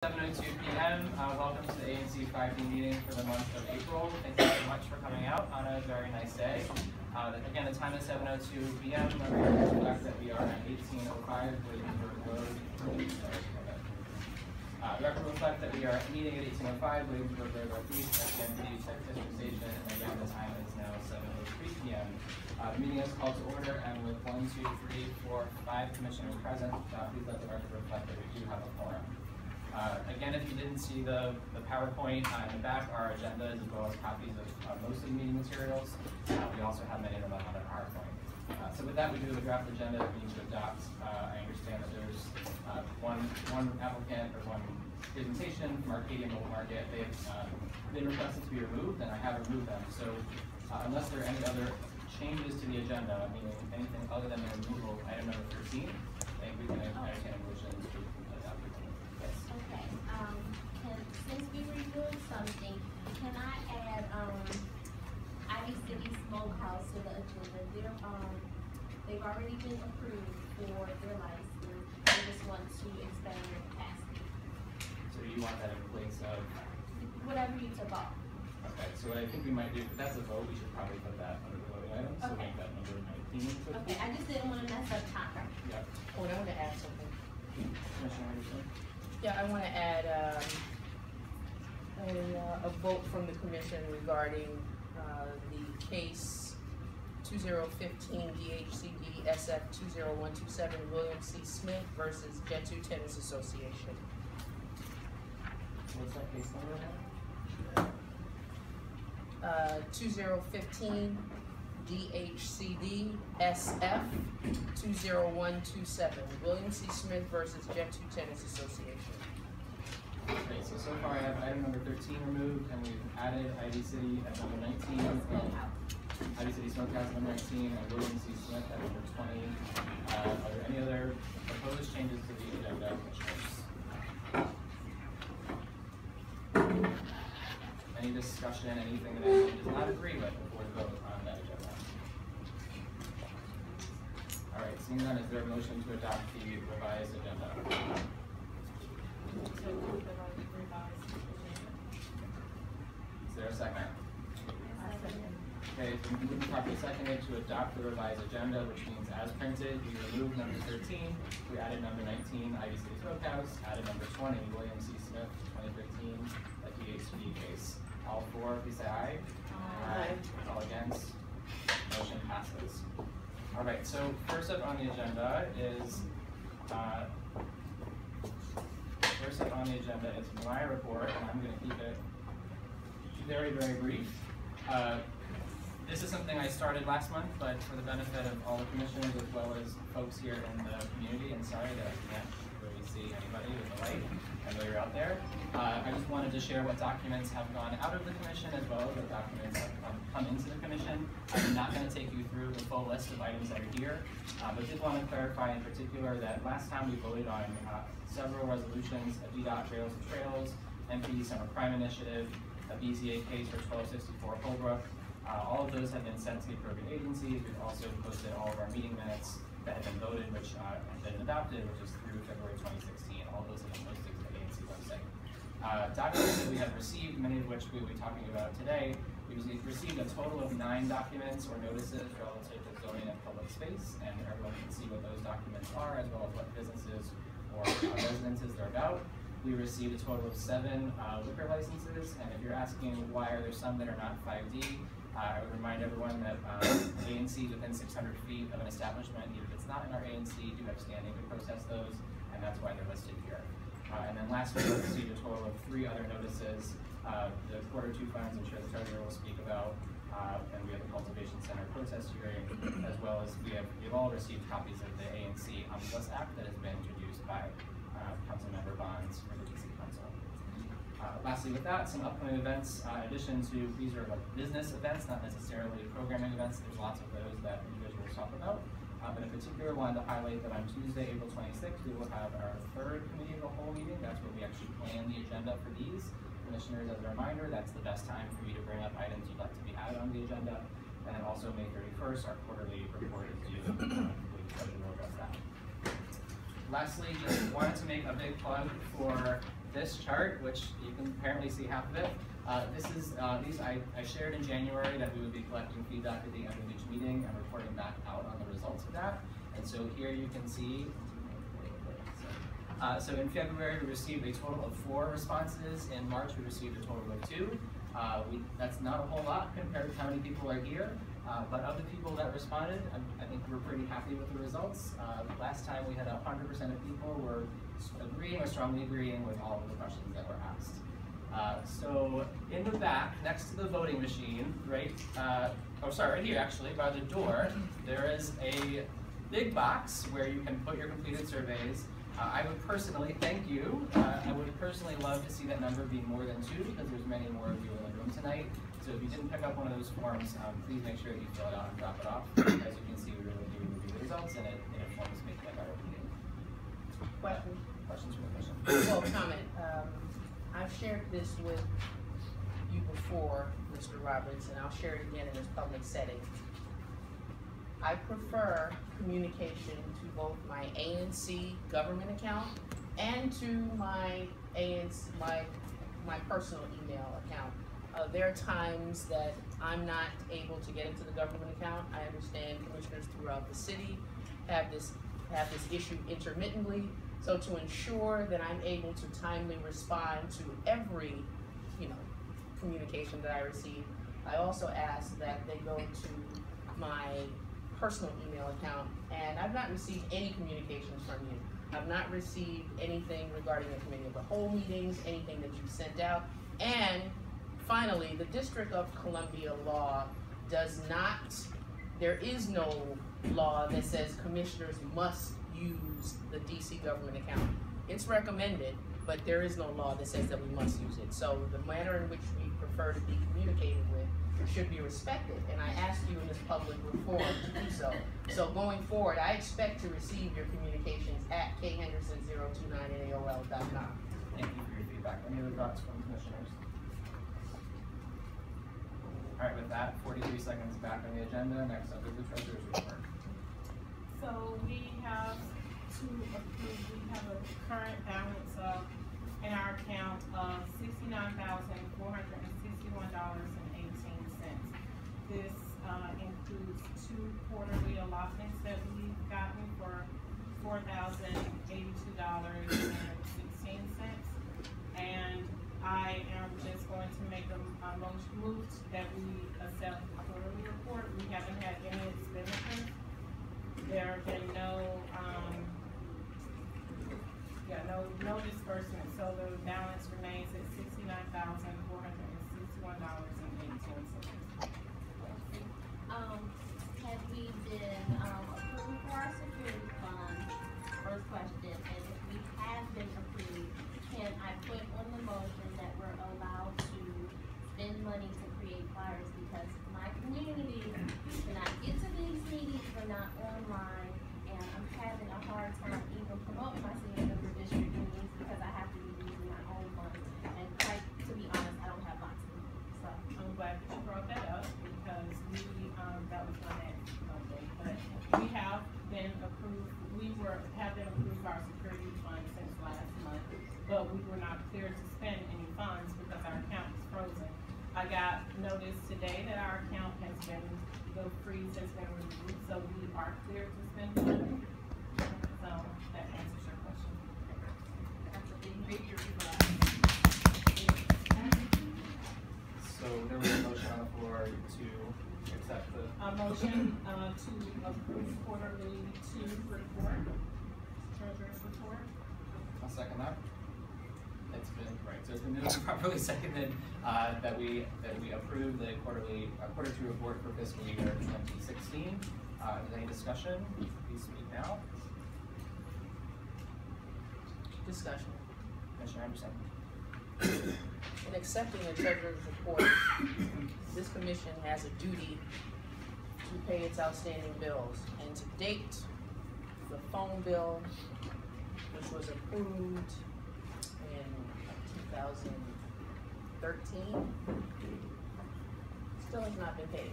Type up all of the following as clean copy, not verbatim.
7:02 p.m. Welcome to the ANC 5D meeting for the month of April. Thank you so much for coming out on a very nice day. Again, the time is 7:02 p.m. The record reflects that we are at 1805 Williamsburg Road. The record reflects that we are meeting at 1805 Williamsburg Road Northeast at the MPD Tech District Station. And again, the time is now 7:03 p.m. The meeting is called to order, and with 1, 2, 3, 4, 5 commissioners present, please let the record reflect that we do have a quorum. Again, if you didn't see the PowerPoint in the back, our agendas as well as copies of most of the meeting materials. We also have many of them on the PowerPoint. So with that, we do have a draft agenda that we need to adopt. I understand that there's one applicant or one presentation from Arcadia Mobile Market. They've been requested to be removed, and I have removed them. So unless there are any other changes to the agenda, meaning anything other than the removal of item number 13, I think we can entertain a motion to adopt it. Yes. Okay. Since we removed something, can I add Ivy City Smokehouse to the agenda? They've already been approved for their license. I just want to expand their capacity. So you want that in place of? Whatever you took off. Okay, so what I think we might do, if that's a vote, we should probably put that under the voting item. So Okay. make that number 19. Okay, I just didn't want to mess up time. Yep. Oh, and I want to add something. Commissioner Anderson? Yeah, I want to add a vote from the commission regarding the case 2015 DHCD SF 20127 William C. Smith versus Gentoo Tennis Association. What's that case number again? 2015 DHCD SF 20127 William C. Smith versus Gentoo Tennis Association. Okay, so far I have item number 13 removed, and we've added Ivy City at number 19, Ivy City Smokehouse at number 19, and William C. Smith at number 20. Are there any other proposed changes to the agenda, commissioners? Any discussion, anything that anyone does not agree with before we vote on that agenda? All right, seeing none, is there a motion to adopt the revised agenda? Is there a second? Okay, it's been moved and properly seconded to adopt the revised agenda, which means as printed, we removed number 13, we added number 19, Ivy City Smokehouse, added number 20, William C. Smith, 2015, a DHCD case. All four, please say aye. Aye. All against? Motion passes. All right, so first up on the agenda is my report, and I'm going to keep it very, very brief. This is something I started last month, but for the benefit of all the commissioners as well as folks here in the community, and sorry that I can't really see anybody with the light. I know you're out there. I just wanted to share what documents have gone out of the commission as well as what documents have come into the commission. I'm not going to take you through the full list of items that are here, but did want to clarify in particular that last time we voted on several resolutions, a DDOT Rails and Trails, MPD Summer Crime Initiative, a BZA case for 1264 Holbrook. All of those have been sent to the appropriate agencies. We've also posted all of our meeting minutes that have been voted, which have been adopted, which is through February 2016. All those have been posted to the ANC website. Documents that we have received, many of which we will be talking about today. We received a total of 9 documents or notices relative to zoning and public space, and everyone can see what those documents are, as well as what businesses or residences they're about. We received a total of 7 liquor licenses, and if you're asking why are there some that are not 5D, I would remind everyone that ANCs within 600 feet of an establishment, even if it's not in our ANC, do have standing to protest those, and that's why they're listed here. And then last week, we received a total of 3 other notices. The Quarter 2 funds, I'm sure the treasurer will speak about, and we have the Cultivation Center protest hearing, as well as we've all received copies of the ANC Omnibus Act that has been introduced by Councilmember Bonds for the DC Council. Lastly, with that, some upcoming events. In addition to, these are like business events, not necessarily programming events. There's lots of those that individuals talk about. But in particular, wanted to highlight that on Tuesday, April 26th, we will have our 3rd Committee of the Whole meeting. That's where we actually plan the agenda for these. Commissioners, as a reminder, that's the best time for you to bring up items you'd like to be added on the agenda. And then also May 31st, our quarterly report is due. We'll address that. Lastly, just wanted to make a big plug for this chart, which you can apparently see half of it. These I shared in January that we would be collecting feedback at the end of each meeting and reporting back out on the results of that. And so here you can see, so in February we received a total of 4 responses. In March we received a total of 2. That's not a whole lot compared to how many people are here. But of the people that responded, I think we're pretty happy with the results. Last time we had 100% of people were agreeing or strongly agreeing with all of the questions that were asked. So in the back, next to the voting machine, right here actually, by the door, there is a big box where you can put your completed surveys. I would personally, thank you, I would personally love to see that number be more than 2 because there's many more of you in the room tonight. So if you didn't pick up one of those forms, please make sure that you fill it out and drop it off. As you can see, we really do review the results and it informs making a better meeting. Questions from the commission? Well, comment. I've shared this with you before, Mr. Roberts, and I'll share it again in this public setting. I prefer communication to both my ANC government account and to my ANC, my personal email account. There are times that I'm not able to get into the government account. I understand commissioners throughout the city have this issue intermittently. So to ensure that I'm able to timely respond to every, communication that I receive, I also ask that they go to my personal email account, and I've not received any communications from you. I've not received anything regarding the committee of the whole meetings, anything that you've sent out. And finally, the District of Columbia law does not, there is no law that says commissioners must use the DC government account. It's recommended, but there is no law that says that we must use it. So the manner in which we prefer to be communicated with should be respected, and I ask you in this public forum to do so. So going forward, I expect to receive your communications at khenderson029@aol.com. Thank you for your feedback. Any other thoughts from commissioners? All right, with that, 43 seconds back on the agenda. Next up is the treasurer's report. So we have to approve, we have a current balance of, in our account of $69,461.18. This includes 2 quarterly allotments that we've gotten for $4,082.16. And I am just going to make a move that we accept the quarterly report. We haven't had any expenditures. There have been no disbursement, so the balance remains at $69,461.18. Have we been approved for our security fund? First question, and if we have been approved, can I put on the motion that we're allowed to spend money to create flyers, because my community cannot get to these meetings, we're not online, and I'm having a hard time even promoting my senior member district meetings because I have to be using my own money, and quite to be honest, I don't have lots of them. So I'm glad that you brought that up, because that was my next Monday, but we have been approved. Have been approved for our security fund since last month, but we were not clear to spend any funds because our account is frozen. I got notice today that our account has been, the freeze has been removed, so we are clear to spend money. So that answers your question. that's a big major So there was a motion on the floor to accept the Motion to approve quarterly 2 report, treasurer's report. I'll second that. It's been so it's been moved and properly seconded that we approve the quarter 2 report for fiscal year 2016. Is there any discussion? Please speak now. Discussion. Commissioner Anderson. In accepting the treasurer's report, this commission has a duty to pay its outstanding bills. And to date, the phone bill, which was approved in 2013, still has not been paid.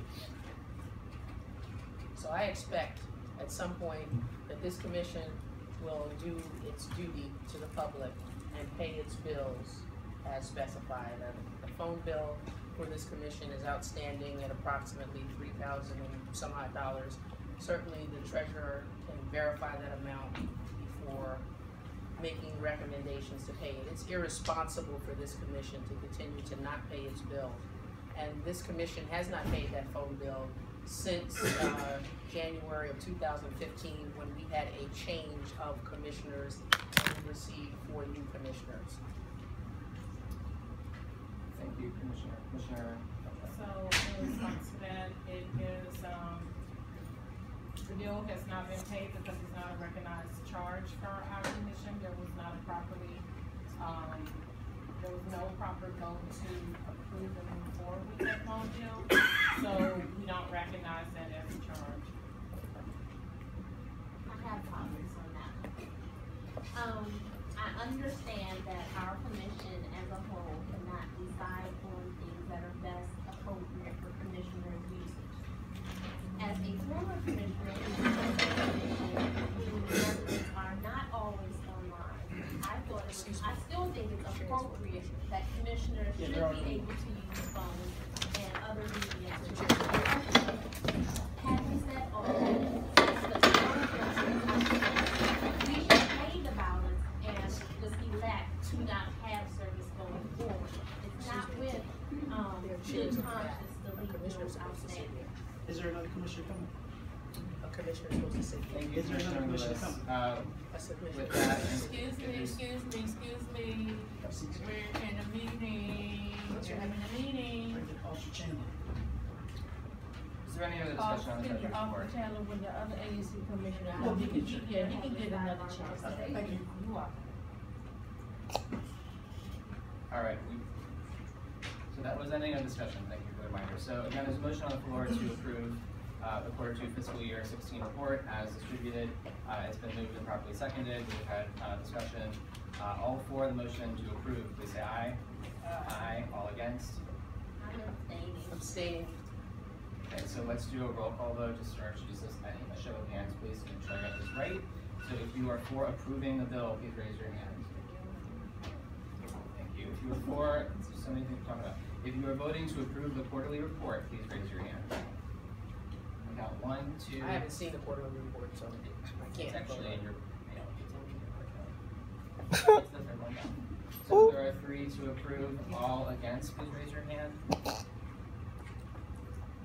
So I expect at some point that this commission will do its duty to the public and pay its bills as specified. The phone bill for this commission is outstanding at approximately $3,000 and some odd dollars. Certainly the treasurer can verify that amount before making recommendations to pay it. It's irresponsible for this commission to continue to not pay its bill. And this commission has not paid that phone bill since January of 2015, when we had a change of commissioners and we received 4 new commissioners. Thank you, Commissioner. Commissioner. So in response to that, it is, the bill has not been paid because it's not a recognized charge for our commission. There was not a properly, there was no proper vote to approve and move forward with that phone bill. So we don't recognize that as a charge. I have comments on that. I understand that our commission as a whole cannot decide on things that are best appropriate for commissioners' usage. As a former commissioner whose residents are not always online, I still think it's appropriate that commissioners should be able to use phones and other media to communicate. Having said all that, the we should pay the balance and just elect to not have service going forward. It's not with good conscience to leave bills outstanding. Is there another commissioner coming? A commissioner is supposed to say. Thank you, Is there Commissioner another Lewis. commissioner That's a commissioner. With that, Excuse me. We're in a meeting. We're having a meeting. Officer Chandler. is there any other discussion on the treasurer's report? Chandler with the other agency commissioner. Well, he can check. Yeah, he can get another chance. Thank you. You are. All right, so that was ending of discussion. Thank you for the reminder. So again, there's a motion on the floor to approve the Q2 fiscal year 16 report as distributed. It's been moved and properly seconded. We've had discussion. All for the motion to approve, please say aye. Aye. All against? I'm abstaining. Abstaining. Okay, so let's do a roll call vote, just for just a show of hands, please, to make sure I got this right. So if you are for approving the bill, please raise your hand. Thank you. If you are for, somebody to talk about. If you are voting to approve the quarterly report, please raise your hand. We got 1, 2. I haven't seen the quarterly report, so I can't. It's actually in your mail. It's the third one down. So there are 3 to approve. All against, please raise your hand.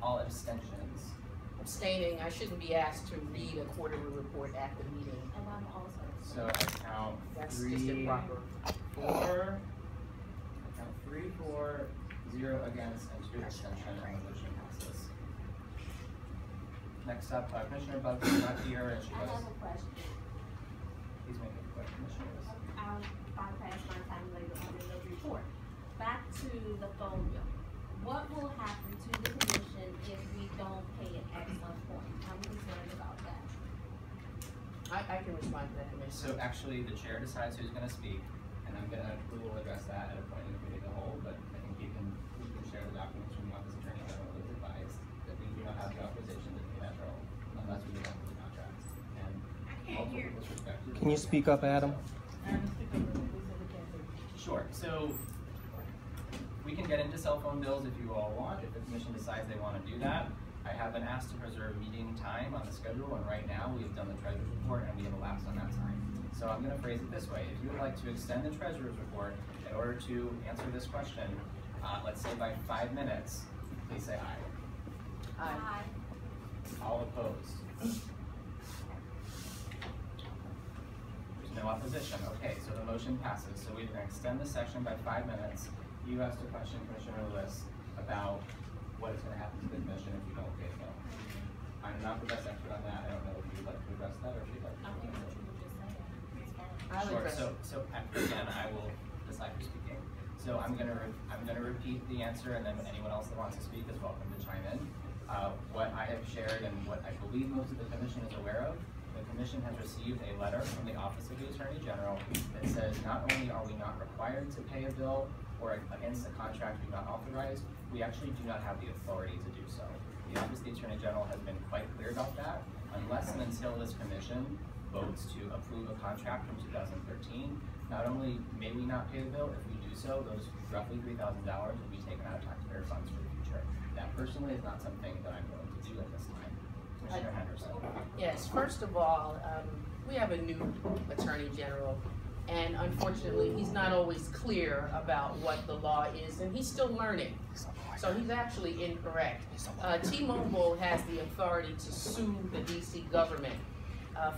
All abstentions. Abstaining, I shouldn't be asked to read a quarterly report at the meeting. And I'm also. So I count That's 3, just improper. 4. I count 3, 4, 0 against, and 2 abstention, and the motion passes. Next up, Commissioner Bugs is not here, and she I was. have a question. Please make a question, Commissioner Lewis. I'll bypass my time later on in the report. Back to the phone bill. What will happen to the commission if we don't pay it at some point? I'm concerned about that. I can respond to that, Commissioner. So actually, the chair decides who's gonna speak, and we will address that at a point in the committee of the whole, but I think we can share the documents from the Office Attorney General as advised that we do not have the authorization to pay that bill unless we get into the contract. And also with respect to. Can you speak up, Adam? Sure, so we can get into cell phone bills if you all want, if the commission decides they want to do that. I have been asked to preserve meeting time on the schedule, and right now we've done the treasurer's report and we have elapsed on that time. So I'm going to phrase it this way. If you would like to extend the treasurer's report in order to answer this question, let's say by 5 minutes, please say aye. Aye. All opposed? There's no opposition. Okay, so the motion passes. So we're going to extend the session by 5 minutes. You asked a question, Commissioner Lewis, about what is going to happen to the commission if you don't pay the bill. I'm not the best expert on that. I don't know if you'd like to address that or if you'd like to. I think what you were just saying. I'll Sure. address it. So again, I will decide who's speaking. So I'm gonna repeat the answer, and then anyone else that wants to speak is welcome to chime in. What I have shared and what I believe most of the commission is aware of, the commission has received a letter from the Office of the Attorney General that says not only are we not required to pay a bill or against a contract we not authorized, we actually do not have the authority to do so. The Office of the Attorney General has been quite clear about that. Unless and until this commission votes to approve a contract from 2013, not only may we not pay the bill, if we do so, those roughly $3,000 will be taken out of taxpayer funds for the future. That personally is not something that I'm going to do at this time. Commissioner Henderson. Yes, first of all, we have a new Attorney General, and unfortunately, he's not always clear about what the law is, and he's still learning. So he's actually incorrect. T-Mobile has the authority to sue the DC government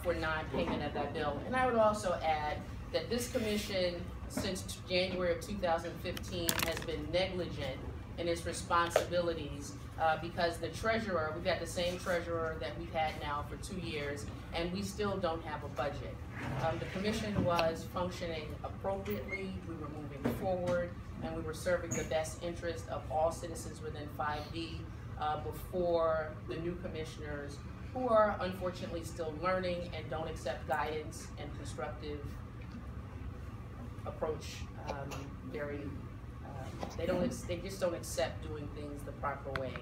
for non-payment of that bill. And I would also add that this commission, since January of 2015, has been negligent in its responsibilities because the treasurer, we've had the same treasurer that we've had now for 2 years, and we still don't have a budget. The commission was functioning appropriately, we were moving forward, and we were serving the best interest of all citizens within 5D before the new commissioners, who are unfortunately still learning and don't accept guidance and constructive approach they just don't accept doing things the proper way.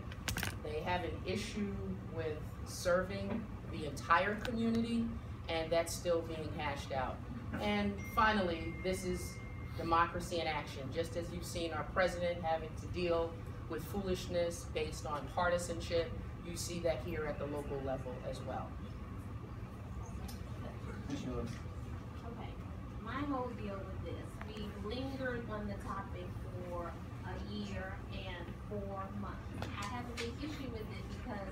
They have an issue with serving the entire community, and that's still being hashed out. And finally, this is democracy in action. Just as you've seen our president having to deal with foolishness based on partisanship, you see that here at the local level as well. Commissioner Lewis. Okay, my whole deal with this, we lingered on the topic for a year and 4 months. I have a big issue with it because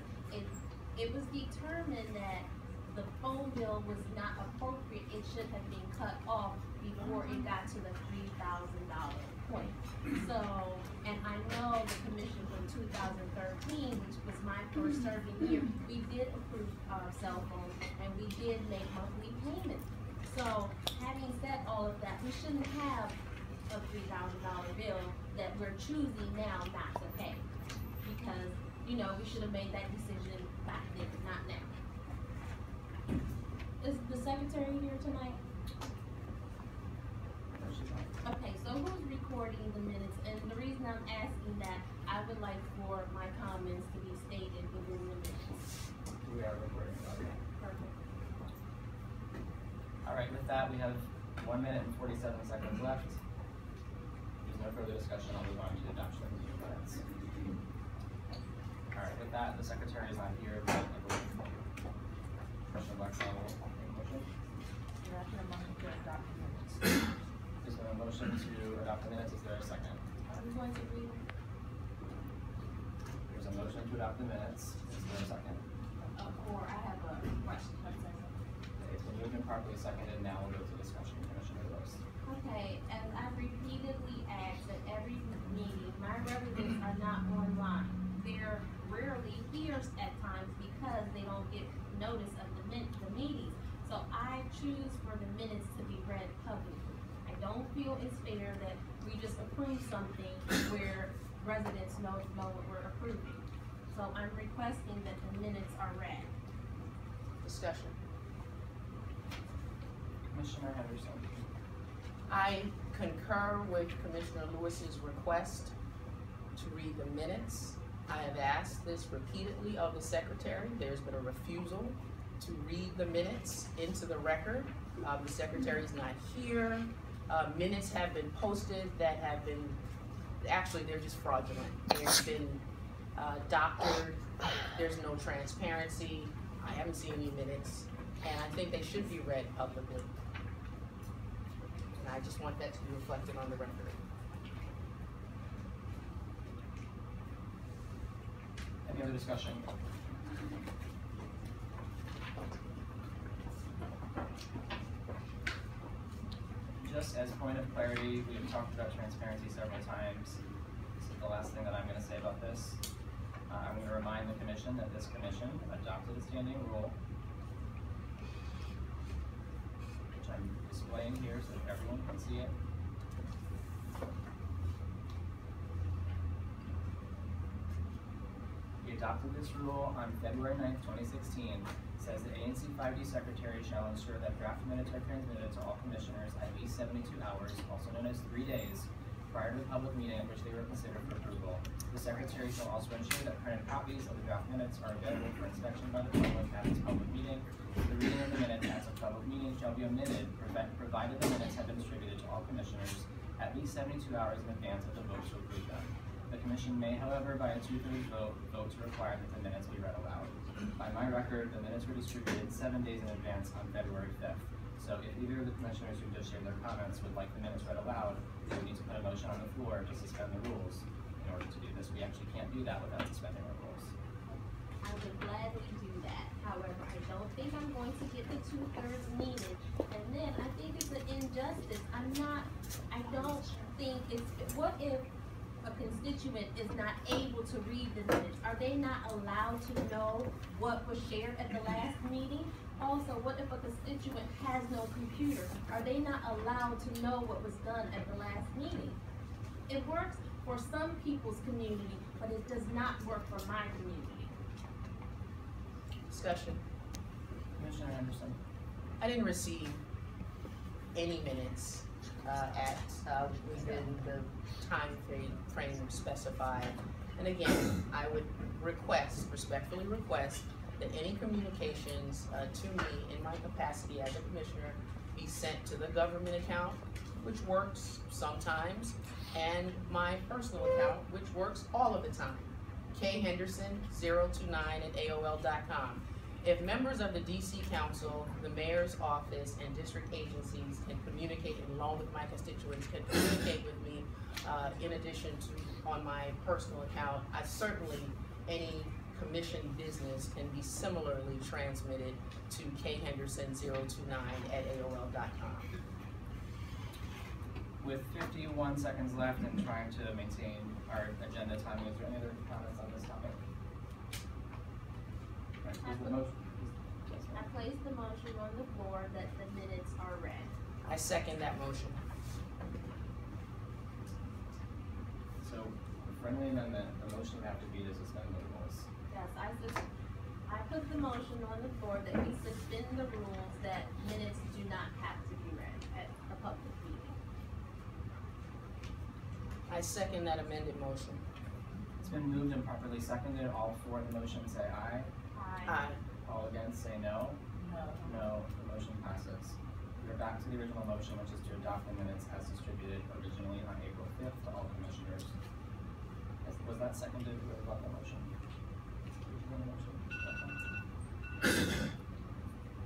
it was determined that the phone bill was not appropriate. It should have been cut off before it got to the $3,000 point. So, and I know the commission from 2013, which was my first serving year, we did approve cell phones and we did make monthly payments. So, having said all of that, we shouldn't have a $3,000 bill that we're choosing now not to pay. Because, you know, we should have made that decision back then, not now. Is the secretary here tonight? Okay, so who's recording the minutes? And the reason I'm asking that, I would like for my comments to be stated within the minutes. We are recording. Okay. Perfect. All right, with that, we have 1 minute and 47 seconds left. There's no further discussion. I'll move on to the adoption of the meeting minutes. All right, with that, the secretary is not here, but I believe Commissioner Blackstone will make a motion. Is there a motion to adopt the minutes? Is there a second? I'm going to read. There's a motion to adopt the minutes. Is there a second? Or I have a question. It's been moved and properly seconded. Now we'll go to discussion. Commissioner Lewis. Okay, as I've repeatedly asked at every meeting, my residents are not online. They're rarely here at times because they don't get notice of the meetings. So I choose for the minutes to be read publicly. I don't feel it's fair that we just approve something where residents know what we're approving. So I'm requesting that the minutes are read. Discussion. Commissioner Henderson. I concur with Commissioner Lewis's request to read the minutes. I have asked this repeatedly of the secretary. There's been a refusal to read the minutes into the record. The secretary is not here. Minutes have been posted that have been, actually they're just fraudulent. They've been doctored. There's no transparency. I haven't seen any minutes, and I think they should be read publicly. And I just want that to be reflected on the record. Any other discussion? Just as point of clarity, we have talked about transparency several times. This is the last thing that I'm going to say about this. I'm going to remind the commission that this commission adopted a standing rule, which I'm displaying here so that everyone can see it. We adopted this rule on February 9th, 2016. It says the ANC 5D secretary shall ensure that draft minutes are transmitted to all commissioners at least 72 hours, also known as 3 days, prior to the public meeting at which they were considered for approval. The secretary shall also ensure that printed copies of the draft minutes are available for inspection by the public at this public meeting. The reading of the minutes as a public meeting shall be omitted, provided the minutes have been distributed to all commissioners at least 72 hours in advance of the vote to approve them. The commission may, however, by a 2/3 vote to require that the minutes be read aloud. By my record, the minutes were distributed 7 days in advance on February 5th. So if either of the commissioners who just shared their comments would like the minutes read aloud, they would need to put a motion on the floor to suspend the rules. In order to do this, we actually can't do that without suspending our rules. I would gladly do that. However, I don't think I'm going to get the 2/3 needed. And then I think it's an injustice. I don't think what if a constituent is not able to read the minutes? Are they not allowed to know what was shared at the last meeting? Also, what if a constituent has no computer? Are they not allowed to know what was done at the last meeting? It works for some people's community, but it does not work for my community. Discussion. Commissioner Anderson. I didn't receive any minutes within the time frame specified. And again, I would respectfully request that any communications to me in my capacity as a commissioner be sent to the government account, which works sometimes, and my personal account, which works all of the time, khenderson029@aol.com. If members of the DC Council, the Mayor's Office, and district agencies can communicate, and along with my constituents, can communicate with me in addition to on my personal account, any commission business can be similarly transmitted to khenderson029@aol.com. With 51 seconds left and trying to maintain our agenda timing, is there any other comments on this topic? Right, is the motion? I placed the motion on the floor that the minutes are read. I second that motion. So, a friendly amendment, the motion would have to be to suspend the rules. Yes, I put the motion on the floor that we suspend the rules that minutes do not have to be read at a public meeting. I second that amended motion. It's been moved and properly seconded. All for the motion say aye. Aye. All against say no. No, the motion passes. We are back to the original motion, which is to adopt the minutes as distributed originally on April 5th to all commissioners. Was that seconded? Who about the motion?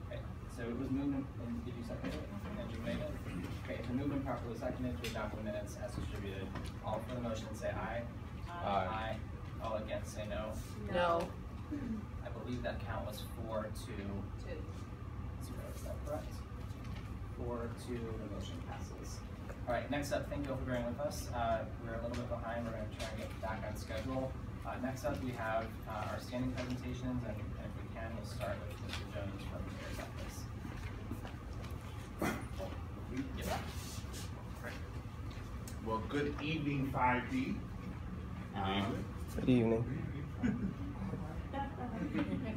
Okay, so it was moved and did you second it? And you made it? Okay, it's been moved and properly seconded to adopt the minutes as distributed. All for the motion say aye. Aye. All against say no. No. I believe that count was 4-2. 0. Is that correct? 4-2, the motion passes. All right, next up, thank you all for bearing with us. We're a little bit behind. We're going to try and get back on schedule. Next up, we have our standing presentations, and if we can, we'll start with Mr. Jones from the Mayor's Office. Well, good evening, 5D. Good evening.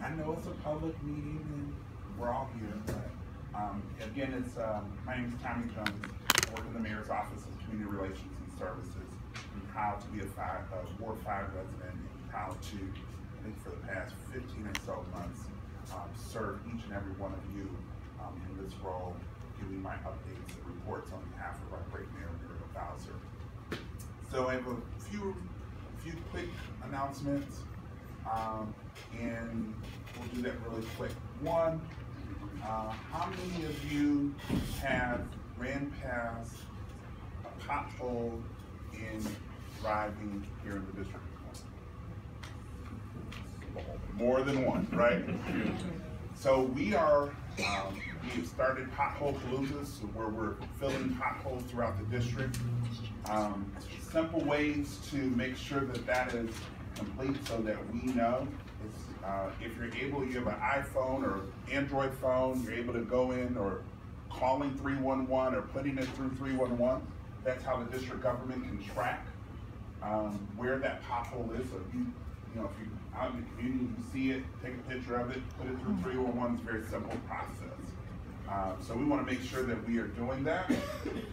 I know it's a public meeting and we're all here, but again, my name is Tommy Jones. I work in the Mayor's Office of Community Relations and Services. I'm proud to be a Ward 5 resident and proud to, I think for the past 15 or so months, serve each and every one of you in this role, giving my updates and reports on behalf of our great Mayor, Muriel Bowser. So I have a few quick announcements. And we'll do that really quick. One, how many of you have ran past a pothole in driving here in the district? More than one, right? So we have started Pothole Paloozas, where we're filling potholes throughout the district. Simple ways to make sure that is complete so that we know. If you're able, you have an iPhone or Android phone, you're able to go in or calling 311 or putting it through 311. That's how the district government can track where that pothole is. So if you're out in the community, you see it, take a picture of it, put it through 311. It's a very simple process. So we want to make sure that we are doing that.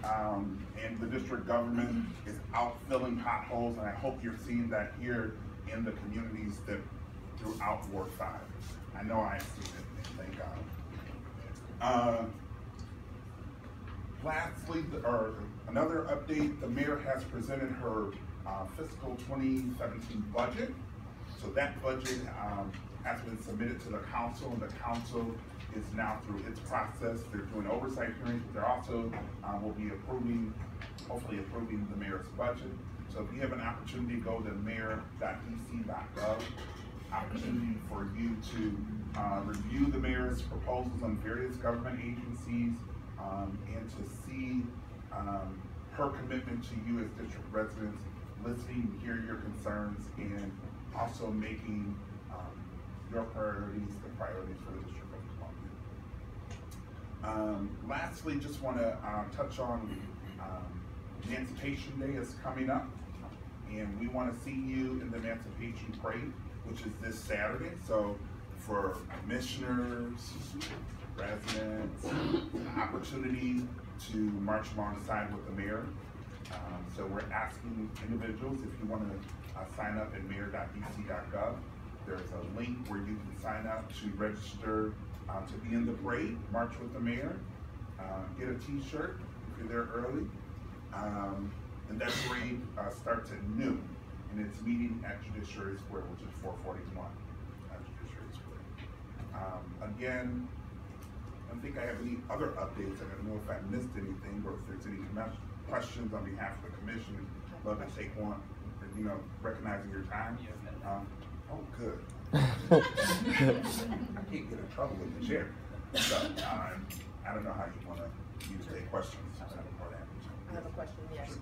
And the district government is out filling potholes, and I hope you're seeing that here in the communities that throughout Ward 5. I know I've seen it, and thank God. Lastly, or another update, the mayor has presented her fiscal 2017 budget. So that budget has been submitted to the council, and the council is now through its process. They're doing oversight hearings, but they're also will be hopefully approving the mayor's budget. So if you have an opportunity, go to mayor.dc.gov. Opportunity for you to review the mayor's proposals on various government agencies and to see her commitment to you as district residents, listening to hear your concerns, and also making your priorities the priorities for the District of Columbia. Lastly, just want to touch on Emancipation Day is coming up, and we want to see you in the Emancipation Parade, which is this Saturday. So for commissioners, residents, an opportunity to march alongside with the mayor. So we're asking individuals, if you want to sign up at mayor.dc.gov, there's a link where you can sign up to register to be in the parade, march with the mayor, get a t-shirt if you're there early. And that parade starts at noon, and it's meeting at Judiciary Square, which is 441 at Judiciary Square. Again, I don't think I have any other updates. I don't know if I missed anything, or if there's any questions on behalf of the commission. I'd love to take one, recognizing your time. Oh, good. I can't get in trouble with the chair. So, I don't know how you want to use the questions. I have a question, yes.